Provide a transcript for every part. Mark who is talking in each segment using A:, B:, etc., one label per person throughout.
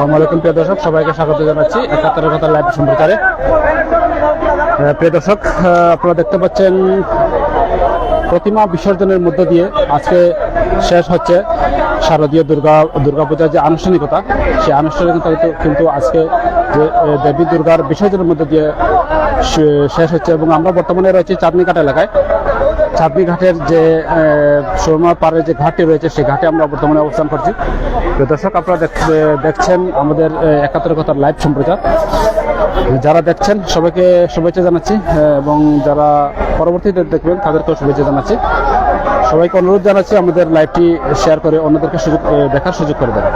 A: আসসালামু আলাইকুম প্রিয় দর্শক, সবাইকে স্বাগত জানাচ্ছি ৭১ কথা লাইভ সম্প্রচারে। প্রিয় দর্শক, আপনারা দেখতে পাচ্ছেন প্রতিমা বিসর্জনের মধ্য দিয়ে আজকে শেষ হচ্ছে শারদীয় দুর্গাপূজার যে আনুষ্ঠানিকতা, সেই আনুষ্ঠানিকতা কিন্তু আজকে যে দেবী দুর্গার বিসর্জনের মধ্য দিয়ে শেষ হচ্ছে। এবং আমরা বর্তমানে রয়েছি চাঁদনীঘাট এলাকায়। চাঁদনীঘাটের যে সুরমা পাড়ের যে ঘাটটি রয়েছে, সেই ঘাটে আমরা বর্তমানে অবস্থান করছি। প্রিয় দর্শক, আপনারা দেখছেন আমাদের ৭১ কথার লাইভ সম্প্রচার। যারা দেখছেন সবাইকে শুভেচ্ছা জানাচ্ছি, এবং যারা পরবর্তীতে দেখবেন তাদেরকেও শুভেচ্ছা জানাচ্ছি। সবাইকে অনুরোধ জানাচ্ছি আমাদের লাইভটি শেয়ার করে অন্যদেরকে দেখার সুযোগ করে দেবেন।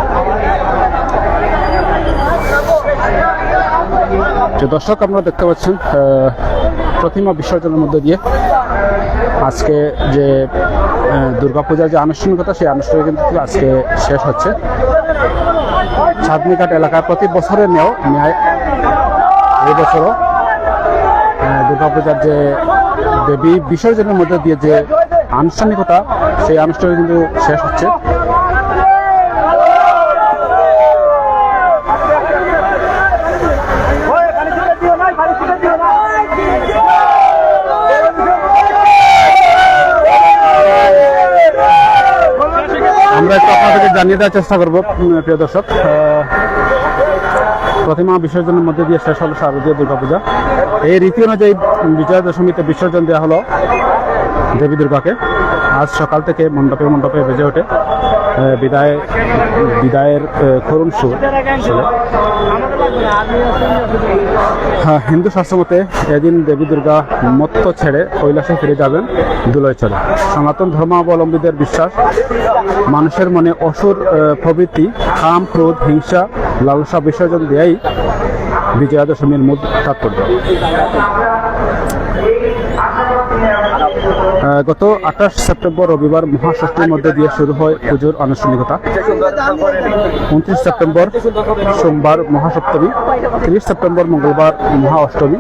A: যে দর্শক, আপনারা দেখতে পাচ্ছেন প্রতিমা বিসর্জনের মধ্যে দিয়ে আজকে যে দুর্গাপূজার যে আনুষ্ঠানিকতা, সেই আনুষ্ঠানিক কিন্তু আজকে শেষ হচ্ছে। চাঁদনীঘাট এলাকায় প্রতি বছরের ন্যায় এই বছরও দুর্গাপূজার যে দেবী বিসর্জনের মধ্যে দিয়ে যে আনুষ্ঠানিকতা, সেই আনুষ্ঠানিক কিন্তু শেষ হচ্ছে। আমরা একটু আপনাদেরকে জানিয়ে দেওয়ার চেষ্টা করবো প্রিয় দর্শক, প্রতিমা বিসর্জনের মধ্যে দিয়ে শেষ হলো শারদীয় দুর্গাপূজা। এই রীতি অনুযায়ী বিজয়া দশমীতে বিসর্জন দেওয়া হলো দেবী দুর্গাকে। আজ সকাল থেকে মণ্ডপে মণ্ডপে বেজে ওঠে বিদায়ের করুণ সুর। হিন্দু শাস্ত্রমতে এদিন দেবী দুর্গা মত্ত ছেড়ে কৈলাসে ফিরে যাবেন দুলয় চলে। সনাতন ধর্মাবলম্বীদের বিশ্বাস, মানুষের মনে অসুর প্রবৃত্তি, কাম, ক্রোধ, হিংসা, লালসা বিসর্জন দেয়াই বিজয়া দশমীর মূল তাৎপর্য। গত ২৮ সেপ্টেম্বর রবিবার মহাষষ্ঠীর মধ্যে দিয়ে শুরু হয় পুজোর আনুষ্ঠানিকতা। ২৯ সেপ্টেম্বর সোমবার মহাসপ্তমী, ৩০ সেপ্টেম্বর মঙ্গলবার মহা অষ্টমী,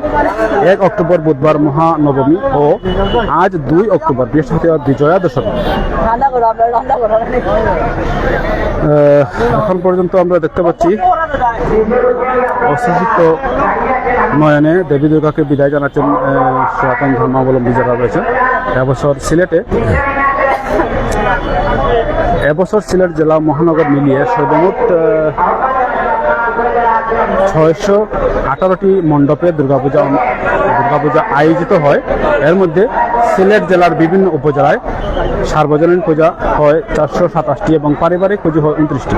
A: ১ অক্টোবর বুধবার মহানবমী ও আজ ২ অক্টোবর বৃহস্পতিবার বিজয়া দশমী। এখন পর্যন্ত আমরা দেখতে পাচ্ছি অসুস্থ নয়নে দেবী দুর্গাকে বিদায় জানাচ্ছেন সনাতন ধর্মাবলম্বী যারা রয়েছে। এবছর সিলেট জেলা মহানগর মিলিয়ে সর্বমোট ৬১৮টি মণ্ডপে দুর্গাপূজা আয়োজিত হয়। এর মধ্যে সিলেট জেলার বিভিন্ন উপজেলায় সার্বজনীন পূজা হয় ৪২৭টি এবং পারিবারিক পুজো হয় ২৯টি।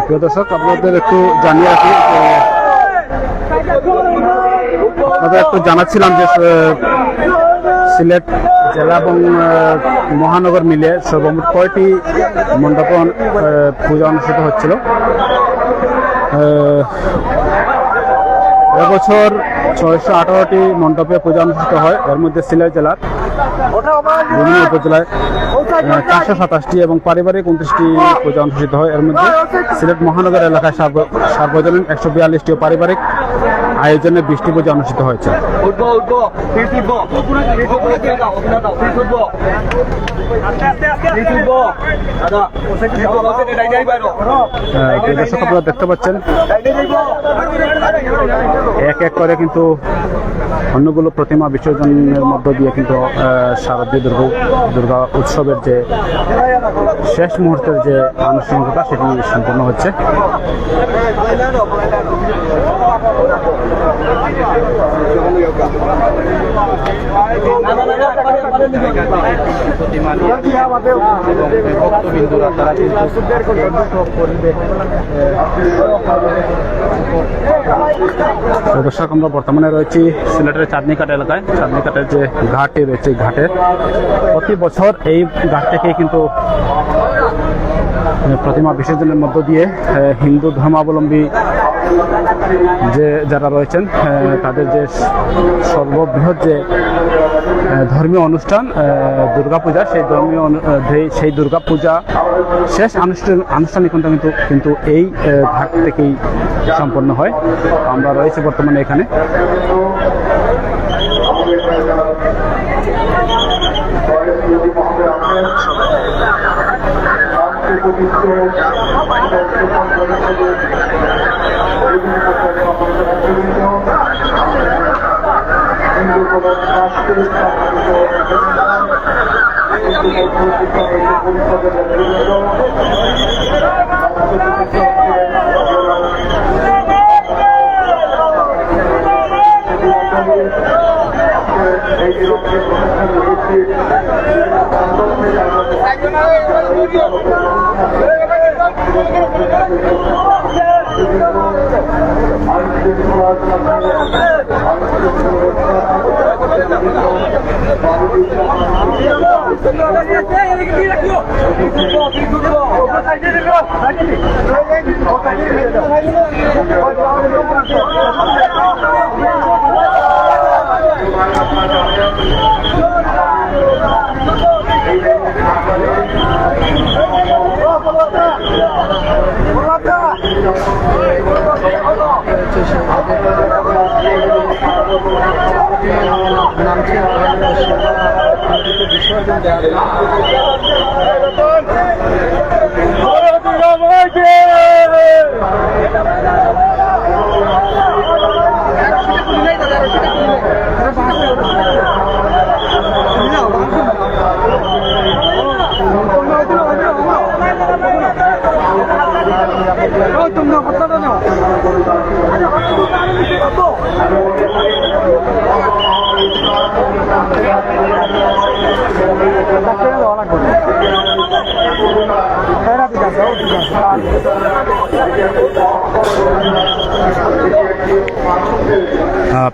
A: প্রিয় দর্শক, আপনাদের একটু জানিয়ে রাখি, আপনাদের একটু জানাচ্ছিলাম যে সিলেট জেলা এবং মহানগর মিলে সর্বমোট কয়টি মণ্ডপে পূজা অনুষ্ঠিত হচ্ছিল। এবছর ৬১৮টি মণ্ডপে পূজা অনুষ্ঠিত হয়। এর মধ্যে সিলেট জেলার বিভিন্ন উপজেলায় ৪২৭টি এবং পারিবারিক ২৯টি পূজা অনুষ্ঠিত হয়। এর মধ্যে সিলেট মহানগর এলাকায় সার্বজনীন ১৪২টি ও পারিবারিক আয়োজনে ২০টি পূজা অনুষ্ঠিত হয়েছে। দর্শক, আপনারা দেখতে পাচ্ছেন এক এক করে কিন্তু অন্যগুলো প্রতিমা বিসর্জনের মধ্য দিয়ে কিন্তু শারদীয় দুর্গা উৎসবের যে শেষ মুহূর্তের যে আনুষ্ঠানিকতা, সেটি সম্পন্ন হচ্ছে। দর্শক, আমরা বর্তমানে রয়েছি সিলেটের চাঁদনীঘাট এলাকায়। চাঁদনীঘাটের যে ঘাটটি রয়েছে, ঘাটে প্রতি বছর এই ঘাট থেকে কিন্তু প্রতিমা বিসর্জনের মধ্য দিয়ে হিন্দু ধর্মাবলম্বী যে যারা রয়েছেন তাদের যে সর্ববৃহৎ যে ধর্মীয় অনুষ্ঠান দুর্গাপূজা, সেই দুর্গাপূজা শেষ আনুষ্ঠানিকতা কিন্তু এই ঘাট থেকেই সম্পন্ন হয়। আমরা রয়েছে বর্তমানে এখানে।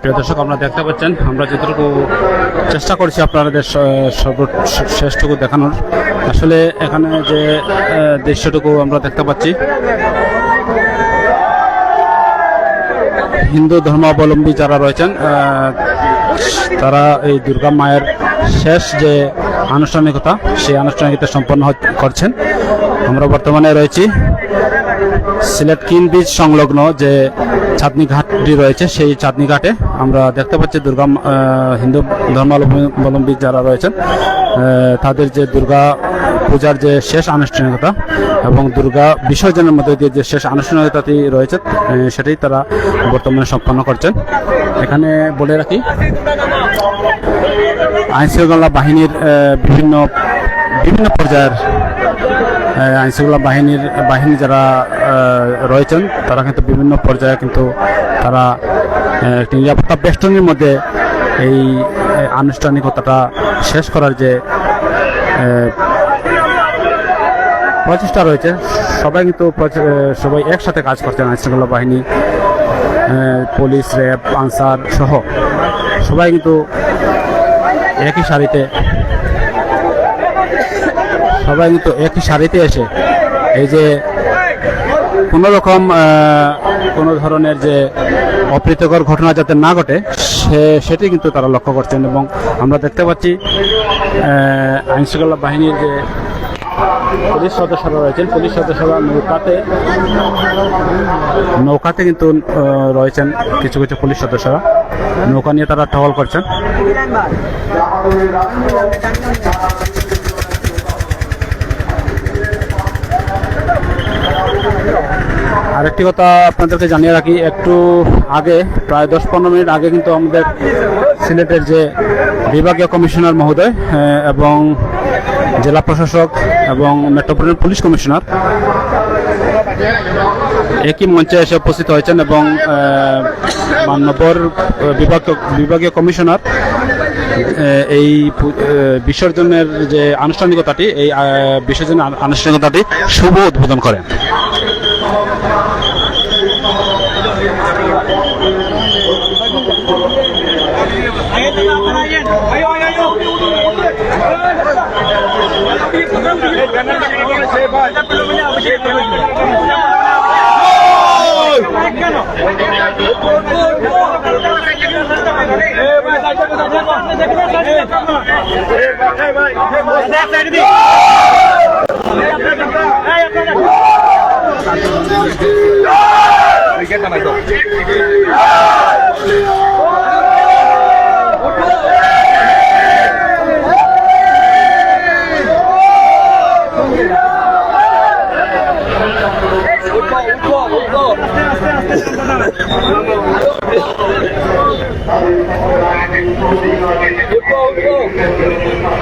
A: প্রিয় দর্শক, আপনারা দেখতে পাচ্ছেন আমরা যতটুকু চেষ্টা করছি আপনাদের সর্বশ্রেষ্ঠটুকু দেখানোর। আসলে এখানে যে দৃশ্যটুকু আমরা দেখতে পাচ্ছি, হিন্দু ধর্মাবলম্বী যারা রয়েছেন তারা এই দুর্গা মায়ের শেষ যে আনুষ্ঠানিকতা, সেই আনুষ্ঠানিকতা সম্পন্ন করছেন। আমরা বর্তমানে রয়েছি সিলেট কিন বিচ সংলগ্ন যে চাঁদনি ঘাটটি রয়েছে, সেই চাঁদনি ঘাটে আমরা দেখতে পাচ্ছি হিন্দু ধর্মাবলম্বী যারা রয়েছেন তাদের যে দুর্গা পূজার যে শেষ আনুষ্ঠানিকতা এবং দুর্গা বিসর্জনের মধ্যে দিয়ে যে শেষ আনুষ্ঠানিকতাটি রয়েছে সেটাই তারা বর্তমানে সম্পন্ন করছেন। এখানে বলে রাখি, আইনশৃঙ্খলা বাহিনীর বিভিন্ন পর্যায়ের আইনশৃঙ্খলা বাহিনী যারা রয়েছেন তারা কিন্তু বিভিন্ন পর্যায়ে কিন্তু তারা নিরাপত্তা বেষ্টনীর মধ্যে এই আনুষ্ঠানিকতাটা শেষ করার যে প্রচেষ্টা রয়েছে, সবাই একসাথে কাজ করছেন। আইনশৃঙ্খলা বাহিনী, পুলিশ, র্যাব, আনসার সহ সবাই কিন্তু একই সারিতে এসে এই যে কোনো ধরনের যে অপ্রীতিকর ঘটনা যাতে না ঘটে সেটি কিন্তু তারা লক্ষ্য করছেন। এবং আমরা দেখতে পাচ্ছি আইনশৃঙ্খলা বাহিনীর যে পুলিশ সদস্যরা রয়েছেন, পুলিশ সদস্যরা নৌকাতে কিন্তু রয়েছেন। কিছু পুলিশ সদস্যরা নৌকা নিয়ে তারা টহল করছেন। আরেকটি কথা আপনাদেরকে জানিয়ে রাখি, একটু আগে প্রায় 10-15 মিনিট আগে কিন্তু আমাদের সিলেটের যে বিভাগীয় কমিশনার মহোদয় এবং জেলা প্রশাসক এবং মেট্রোপলিটন পুলিশ কমিশনার একই মঞ্চে এসে উপস্থিত হয়েছেন এবং মানবর বিভাগীয় কমিশনার এই বিসর্জনের যে আনুষ্ঠানিকতাটি, এই বিসর্জনের আনুষ্ঠানিকতাটি শুভ উদ্বোধন করেন।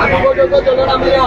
B: আমি পর্যন্ত চলো না মিয়া